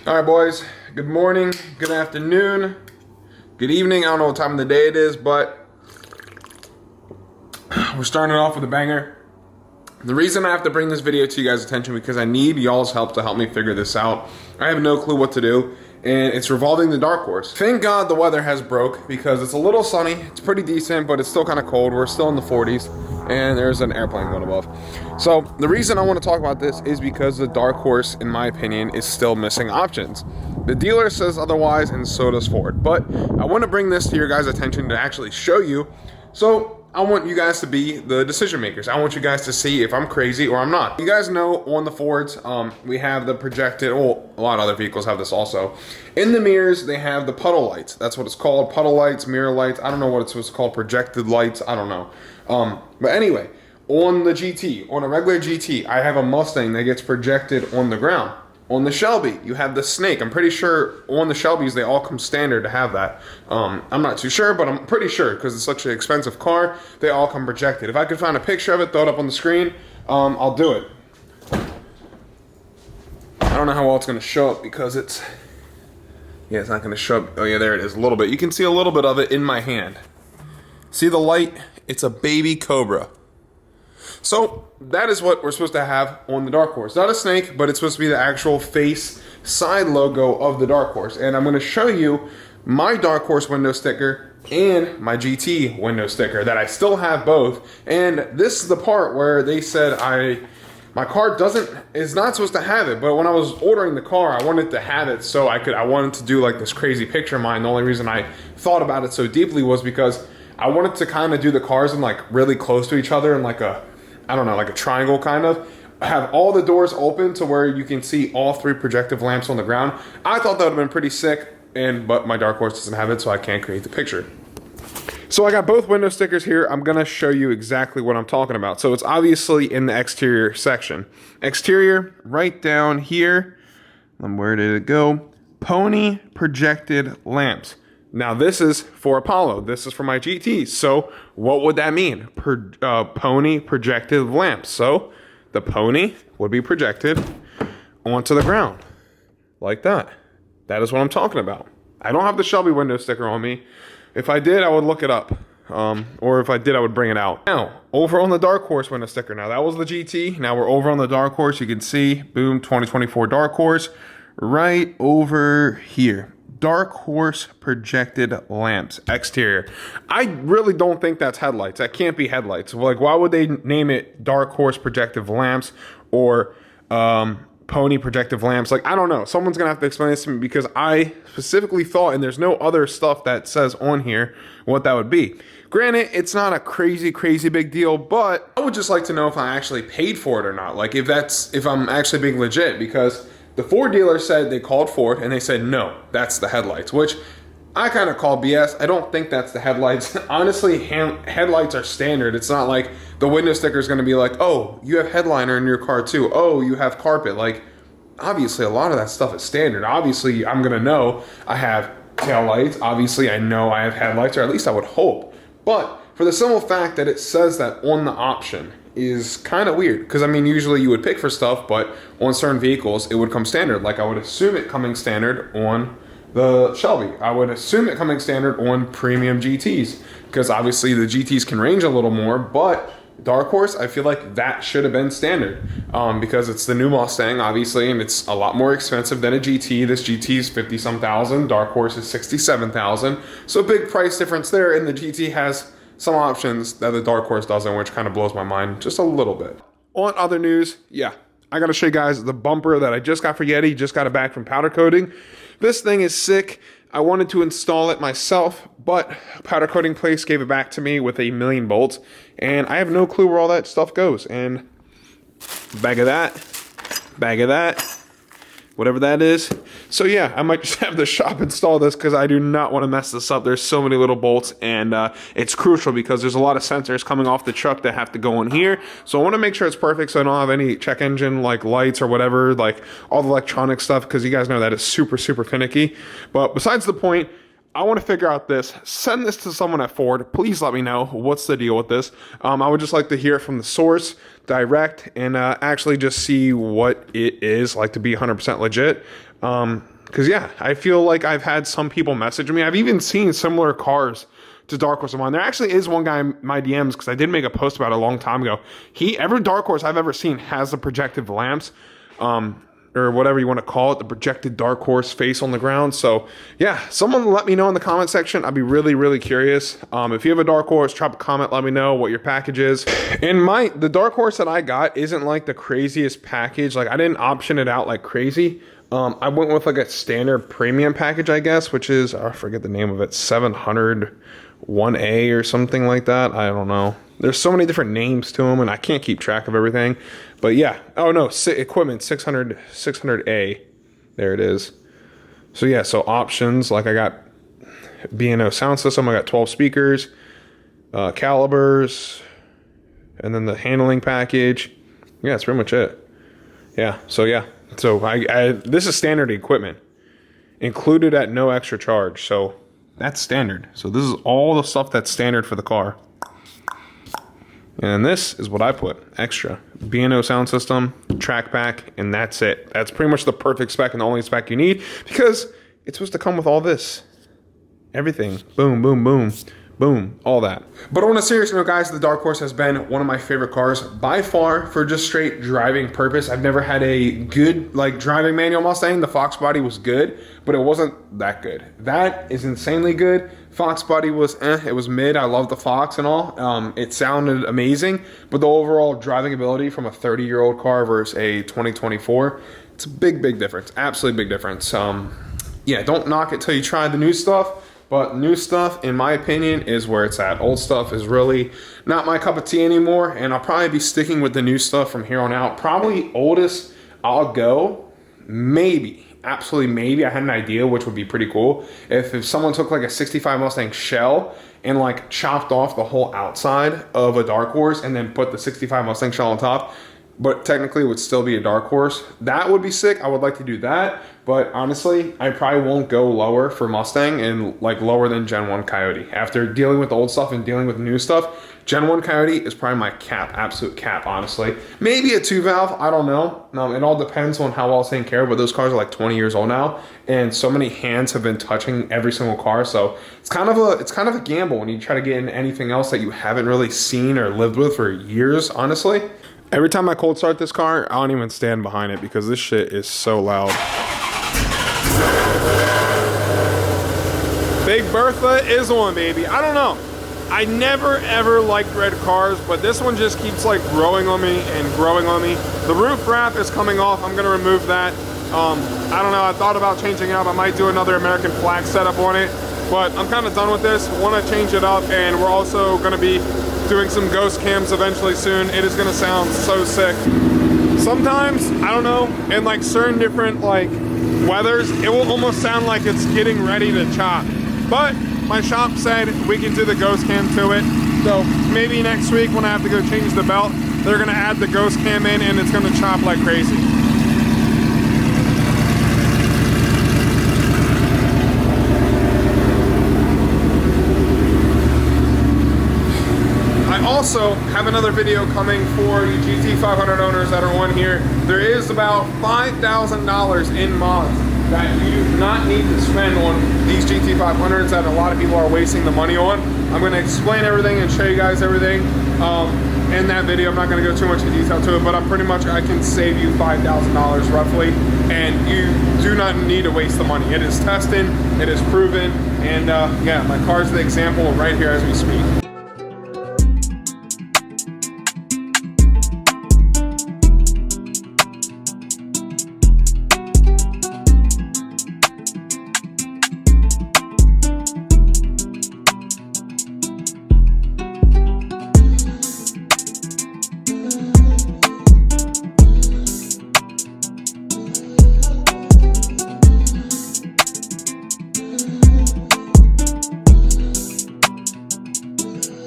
All right, boys. Good morning, good afternoon, good evening. I don't know what time of the day it is, but we're starting off with a banger. The reason I have to bring this video to you guys' attention because I need y'all's help to help me figure this out. I have no clue what to do, and it's revolving the dark horse. Thank God the weather has broke because it's a little sunny. It's pretty decent, but it's still kind of cold. We're still in the 40s, and there's an airplane going above. So the reason I want to talk about this is because the dark horse, in my opinion, is still missing options. The dealer says otherwise, and so does Ford. But I want to bring this to your guys' attention to actually show you. So I want you guys to be the decision makers. I want you guys to see if I'm crazy or I'm not. You guys know on the Fords, we have the projected, well, a lot of other vehicles have this also. In the mirrors, they have the puddle lights. That's what it's called, puddle lights, mirror lights. I don't know what it's called, projected lights, I don't know. But anyway, on the GT, on a regular GT, I have a Mustang that gets projected on the ground. On the Shelby, you have the snake. I'm pretty sure on the Shelbys, they all come standard to have that. I'm not too sure, but I'm pretty sure because it's such an expensive car, they all come projected. If I could find a picture of it, throw it up on the screen, I'll do it. I don't know how well it's going to show up because it's not going to show up. Oh yeah, there it is, a little bit. You can see a little bit of it in my hand. See the light? It's a baby Cobra. So that is what we're supposed to have on the dark horse. Not a snake, but it's supposed to be the actual face side logo of the dark horse. And I'm going to show you my dark horse window sticker and my GT window sticker that I still have both. And this is the part where they said my car is not supposed to have it, but when I was ordering the car, I wanted to have it so I wanted to do like this crazy picture of mine. The only reason I thought about it so deeply was because I wanted to kind of do the cars in like really close to each other in like a, I don't know, like a triangle kind of. Have all the doors open to where you can see all three projective lamps on the ground. I thought that would have been pretty sick, but my dark horse doesn't have it, so I can't create the picture. So I got both window stickers here. I'm gonna show you exactly what I'm talking about. So it's obviously in the exterior section. Exterior, right down here. Where did it go? Pony projected lamps. Now this is for Apollo. This is for my GT. So what would that mean? Pony projected lamps. So the pony would be projected onto the ground like that. That is what I'm talking about. I don't have the Shelby window sticker on me. If I did, I would look it up. Or if I did, I would bring it out. Now, over on the dark horse window sticker. Now that was the GT. Now we're over on the dark horse. You can see, boom, 2024 dark horse right over here. Dark horse projected lamps, exterior. I really don't think that's headlights. That can't be headlights. Like, why would they name it dark horse projective lamps or pony projective lamps? Like, I don't know. Someone's gonna have to explain this to me because I specifically thought, and there's no other stuff that says on here what that would be. Granted, it's not a crazy big deal, but I would just like to know if I actually paid for it or not. Like, if I'm actually being legit, because the Ford dealer said they called Ford and they said, no, that's the headlights, which I kind of call BS. I don't think that's the headlights. Honestly, headlights are standard. It's not like the window sticker is going to be like, oh, you have headliner in your car too. Oh, you have carpet. Like, obviously, a lot of that stuff is standard. Obviously, I'm going to know I have tail lights. Obviously, I know I have headlights, or at least I would hope. But for the simple fact that it says that on the option is kind of weird, because I mean, usually you would pick for stuff, but on certain vehicles it would come standard. Like, I would assume it coming standard on the Shelby. I would assume it coming standard on premium GTs, because obviously the GTs can range a little more, but dark horse, I feel like that should have been standard, because it's the new Mustang, obviously, and it's a lot more expensive than a GT. This GT is 50-some thousand, dark horse is 67,000, so big price difference there, and the GT has some options that the dark horse doesn't, which kind of blows my mind just a little bit. On other news, yeah, I gotta show you guys the bumper that I just got for Yeti. Just got it back from powder coating. This thing is sick. I wanted to install it myself, but powder coating place gave it back to me with 1,000,000 bolts, and I have no clue where all that stuff goes. And bag of that, whatever that is. So yeah, I might just have the shop install this because I do not want to mess this up. There's so many little bolts, and it's crucial because there's a lot of sensors coming off the truck that have to go in here. So I want to make sure it's perfect so I don't have any check engine like lights or whatever, like all the electronic stuff, because you guys know that is super finicky. But besides the point, I want to figure out this. Send this to someone at Ford. Please let me know what's the deal with this. I would just like to hear it from the source direct and actually just see what it is, like, to be 100% legit. Because yeah, I feel like I've had some people message me. I've even seen similar cars to Dark Horse of mine. There actually is one guy in my DMs, because I did make a post about it a long time ago. Every Dark Horse I've ever seen has the projective lamps, or whatever you want to call it, the projected Dark Horse face on the ground. So yeah, someone let me know in the comment section. I'd be really, really curious. If you have a Dark Horse, drop a comment, let me know what your package is. And the Dark Horse that I got isn't like the craziest package. Like, I didn't option it out like crazy. I went with like a standard premium package, I guess, which is, I forget the name of it, 701A or something like that. I don't know. There's so many different names to them, and I can't keep track of everything. But yeah, oh no, equipment 600A. There it is. So yeah, so options, like I got B&O sound system, I got 12 speakers, calibers, and then the handling package. Yeah, that's pretty much it. Yeah, so yeah. So this is standard equipment, included at no extra charge. So that's standard. So this is all the stuff that's standard for the car. And this is what I put extra: B&O sound system, track pack, and that's it. That's pretty much the perfect spec and the only spec you need, because it's supposed to come with all this. Everything. Boom, boom, boom. Boom, all that. But on a serious note, guys, the Dark Horse has been one of my favorite cars by far for just straight driving purpose. I've never had a good like driving manual Mustang. The Fox body was good, but it wasn't that good. That is insanely good. Fox body was it was mid. I love the Fox and all. It sounded amazing, but the overall driving ability from a 30-year-old car versus a 2024, it's a big, big difference. Absolutely big difference. Yeah, don't knock it till you try the new stuff. But new stuff, in my opinion, is where it's at. Old stuff is really not my cup of tea anymore, and I'll probably be sticking with the new stuff from here on out. Probably oldest I'll go, maybe, absolutely maybe. I had an idea, which would be pretty cool. If someone took like a 65 Mustang shell and like chopped off the whole outside of a Dark Horse and then put the 65 Mustang shell on top, but technically it would still be a Dark Horse. That would be sick. I would like to do that. But honestly, I probably won't go lower for Mustang and like lower than Gen 1 Coyote. After dealing with the old stuff and dealing with new stuff, Gen 1 Coyote is probably my cap, absolute cap, honestly. Maybe a 2-valve, I don't know. It all depends on how well it's taken care of, but those cars are like 20 years old now, and so many hands have been touching every single car, so it's kind of a gamble when you try to get into anything else that you haven't really seen or lived with for years, honestly. Every time I cold start this car, I don't even stand behind it because this shit is so loud. Big Bertha is on, baby. I don't know. I never ever liked red cars, but this one just keeps like growing on me and growing on me. The roof wrap is coming off. I'm gonna remove that. I don't know. I thought about changing it up. I might do another American flag setup on it, but I'm kind of done with this. Want to change it up, and we're also gonna be doing some ghost cams eventually soon. It is gonna sound so sick. Sometimes, I don't know, in like certain different like weathers, it will almost sound like it's getting ready to chop. But my shop said we can do the ghost cam to it. So maybe next week when I have to go change the belt, they're gonna add the ghost cam in and it's gonna chop like crazy. I also have another video coming for you GT500 owners that are on here. There is about $5,000 in mods that you do not need to spend on these GT500s that a lot of people are wasting the money on. I'm going to explain everything and show you guys everything in that video. I'm not going to go too much in detail to it, but I can save you $5,000 roughly, and you do not need to waste the money. It is tested, it is proven, and yeah, my car's the example right here as we speak.